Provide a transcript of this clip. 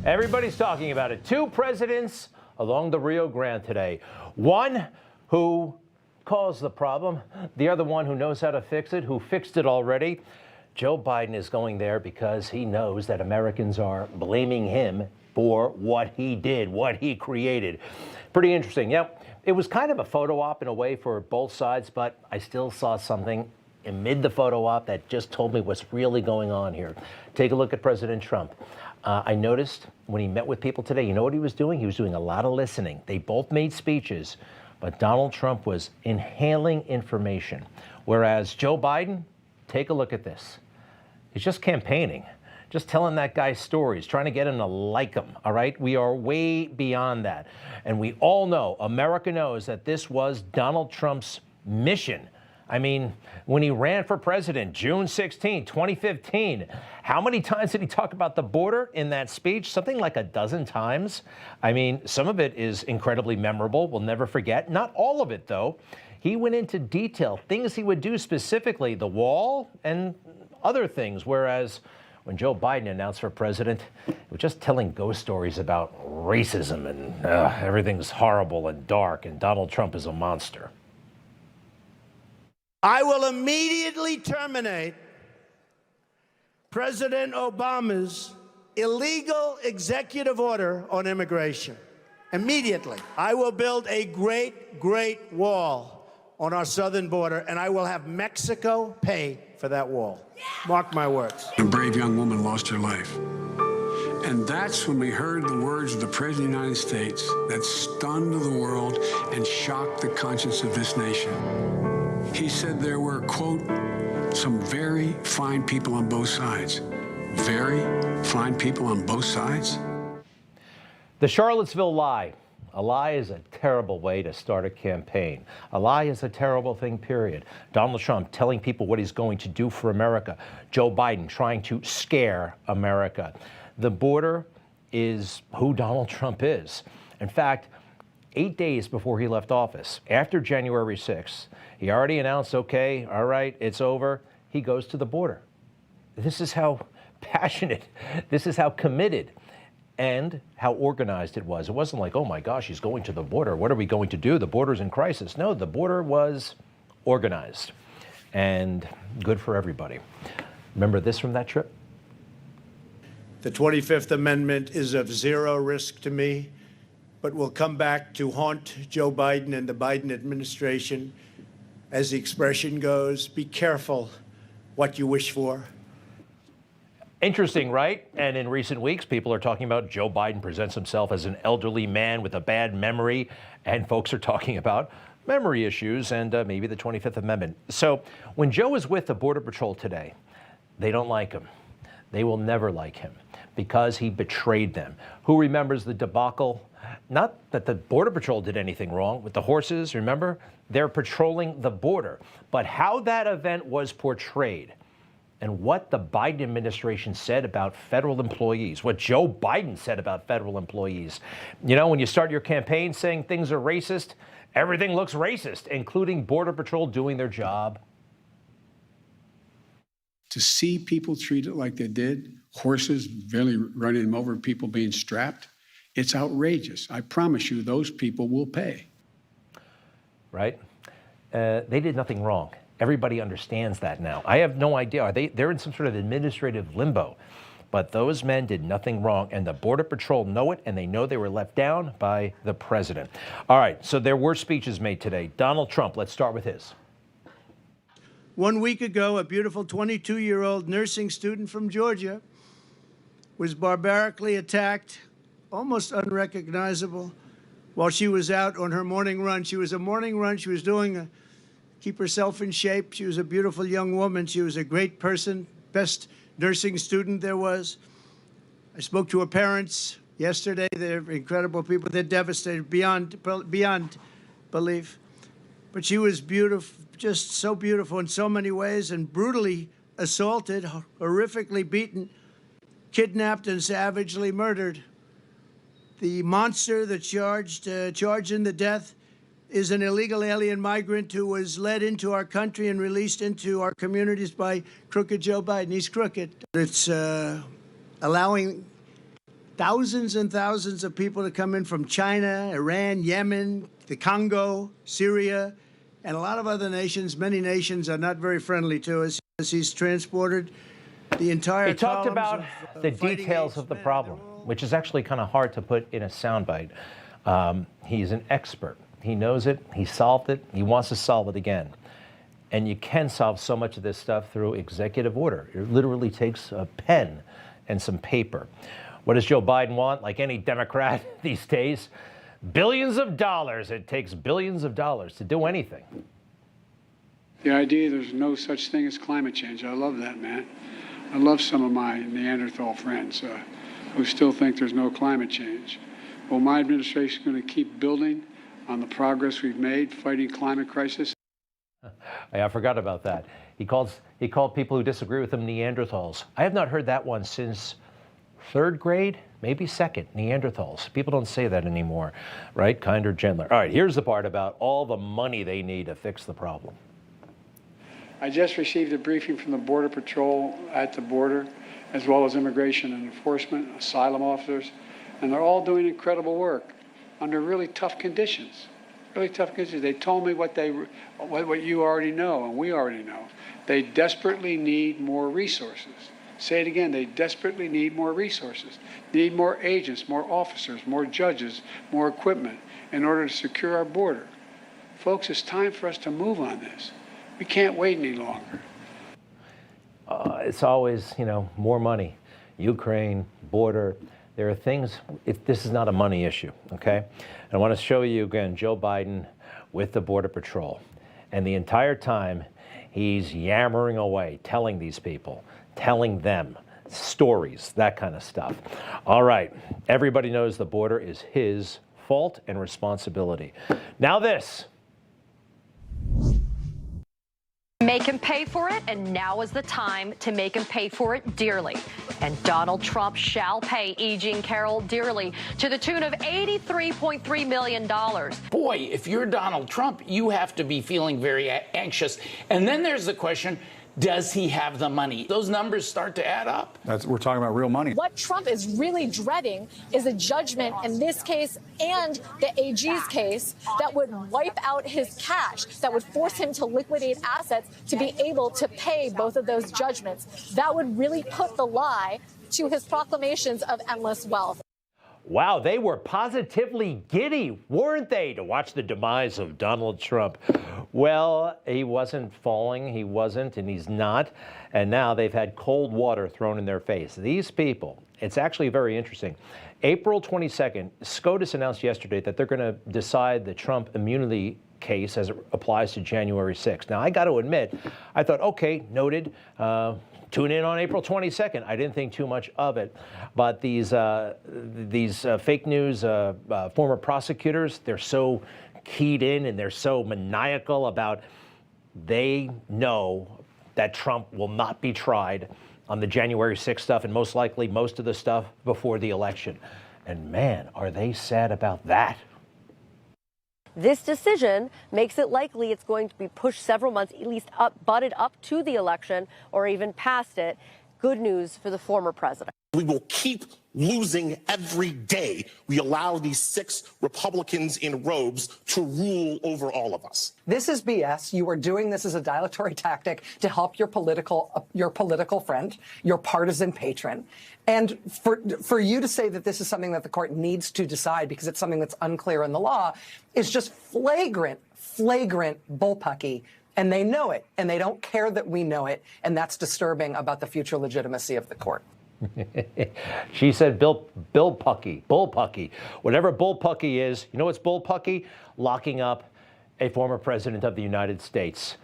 Everybody's talking about it. Two presidents along the Rio Grande today. One who caused the problem, the other one who knows how to fix it, who fixed it already. Joe Biden is going there because he knows that Americans are blaming him for what he did, what he created. Pretty interesting. Yep, it was kind of a photo op in a way for both sides, but I still saw something amid the photo op that just told me what's really going on here. Take a look at President Trump. I noticed when he met with people today, you know what he was doing? He was doing a lot of listening. They both made speeches, but Donald Trump was inhaling information. Whereas Joe Biden, take a look at this. He's just campaigning, just telling that guy stories, trying to get him to like him, all right? We are way beyond that. And we all know, America knows that this was Donald Trump's mission. I mean, when he ran for president, June 16, 2015, how many times did he talk about the border in that speech? Something like a dozen times. I mean, some of it is incredibly memorable. We'll never forget. Not all of it, though. He went into detail, things he would do specifically, the wall and other things, whereas when Joe Biden announced for president, he was just telling ghost stories about racism and everything's horrible and dark, and Donald Trump is a monster. I will immediately terminate President Obama's illegal executive order on immigration. Immediately. I will build a great, great wall on our southern border, and I will have Mexico pay for that wall. Mark my words. A brave young woman lost her life. And that's when we heard the words of the President of the United States that stunned the world and shocked the conscience of this nation. He said there were, quote, some very fine people on both sides. Very fine people on both sides? The Charlottesville lie. A lie is a terrible way to start a campaign. A lie is a terrible thing, period. Donald Trump telling people what he's going to do for America. Joe Biden trying to scare America. The border is who Donald Trump is. In fact, 8 days before he left office, after January 6th, he already announced, okay, all right, it's over. He goes to the border. This is how passionate, this is how committed and how organized it was. It wasn't like, oh my gosh, he's going to the border. What are we going to do? The border's in crisis. No, the border was organized and good for everybody. Remember this from that trip? The 25th Amendment is of zero risk to me, but will come back to haunt Joe Biden and the Biden administration. As the expression goes, be careful what you wish for. Interesting, right? And in recent weeks, people are talking about Joe Biden presents himself as an elderly man with a bad memory, and folks are talking about memory issues and maybe the 25th Amendment. So when Joe is with the Border Patrol today, they don't like him. They will never like him because he betrayed them. Who remembers the debacle? Not that the Border Patrol did anything wrong with the horses, remember? They're patrolling the border. But how that event was portrayed and what the Biden administration said about federal employees, what Joe Biden said about federal employees. You know, when you start your campaign saying things are racist, everything looks racist, including Border Patrol doing their job. To see people treated like they did, horses barely running them over, people being strapped, it's outrageous. I promise you those people will pay. Right? They did nothing wrong. Everybody understands that now. I have no idea. They're in some sort of administrative limbo. But those men did nothing wrong, and the Border Patrol know it, and they know they were let down by the president. All right, so there were speeches made today. Donald Trump, let's start with his. 1 week ago, a beautiful 22-year-old nursing student from Georgia was barbarically attacked, almost unrecognizable, while she was out on her morning run. She was a morning run. She was doing keep herself in shape. She was a beautiful young woman. She was a great person, best nursing student there was. I spoke to her parents yesterday. They're incredible people. They're devastated beyond belief. But she was beautiful, just so beautiful in so many ways, and brutally assaulted, horrifically beaten, kidnapped, and savagely murdered. The monster that charged in the death is an illegal alien migrant who was led into our country and released into our communities by crooked Joe Biden. He's crooked. It's allowing thousands and thousands of people to come in from China, Iran, Yemen, the Congo, Syria, and a lot of other nations. Many nations are not very friendly to us. He's transported the entire He talked columns about of, the fighting details age of the men. problem, which is actually kind of hard to put in a soundbite. He's an expert. He knows it. He solved it. He wants to solve it again. And you can solve so much of this stuff through executive order. It literally takes a pen and some paper. What does Joe Biden want? Like any Democrat these days, billions of dollars. It takes billions of dollars to do anything. The idea there's no such thing as climate change. I love that, man. I love some of my Neanderthal friends who still think there's no climate change. Well, my administration is going to keep building on the progress we've made fighting climate crisis. I forgot about that. He called people who disagree with him Neanderthals. I have not heard that one since third grade, maybe second, Neanderthals. People don't say that anymore, right? Kinder, gentler. All right, here's the part about all the money they need to fix the problem. I just received a briefing from the Border Patrol at the border, as well as Immigration and Enforcement, asylum officers, and they're all doing incredible work under really tough conditions. Really tough conditions. They told me what you already know and we already know. They desperately need more resources. Say it again, they desperately need more resources. They need more agents, more officers, more judges, more equipment in order to secure our border. Folks, it's time for us to move on this. We can't wait any longer. It's always, more money. Ukraine, border. There are things, this is not a money issue, okay? And I want to show you again Joe Biden with the Border Patrol. And the entire time, he's yammering away, telling these people, telling them stories, that kind of stuff. All right, everybody knows the border is his fault and responsibility. Now this. Make him pay for it, and now is the time to make him pay for it dearly. And Donald Trump shall pay E. Jean Carroll dearly to the tune of $83.3 million. Boy, if you're Donald Trump, you have to be feeling very anxious. And then there's the question, does he have the money? Those numbers start to add up. We're talking about real money. What Trump is really dreading is a judgment in this case and the AG's case that would wipe out his cash, that would force him to liquidate assets to be able to pay both of those judgments. That would really put the lie to his proclamations of endless wealth. Wow, they were positively giddy, weren't they, to watch the demise of Donald Trump? Well, he wasn't falling, he wasn't, and he's not. And now they've had cold water thrown in their face. These people, it's actually very interesting. April 22nd, SCOTUS announced yesterday that they're going to decide the Trump immunity case as it applies to January 6th. Now, I got to admit, I thought, okay, noted. Tune in on April 22nd. I didn't think too much of it. But these fake news former prosecutors, they're so keyed in and they're so maniacal about they know that Trump will not be tried on the January 6th stuff and most likely most of the stuff before the election. And man, are they sad about that. This decision makes it likely it's going to be pushed several months, at least butted up to the election or even past it. Good news for the former president. We will keep losing every day we allow these 6 Republicans in robes to rule over all of us. This is BS. You are doing this as a dilatory tactic to help your political friend, your partisan patron. And for you to say that this is something that the court needs to decide because it's something that's unclear in the law is just flagrant bullpucky. And they know it, and they don't care that we know it, and that's disturbing about the future legitimacy of the court. She said bullpucky. Whatever bullpucky is, you know what's bullpucky? Locking up a former president of the United States.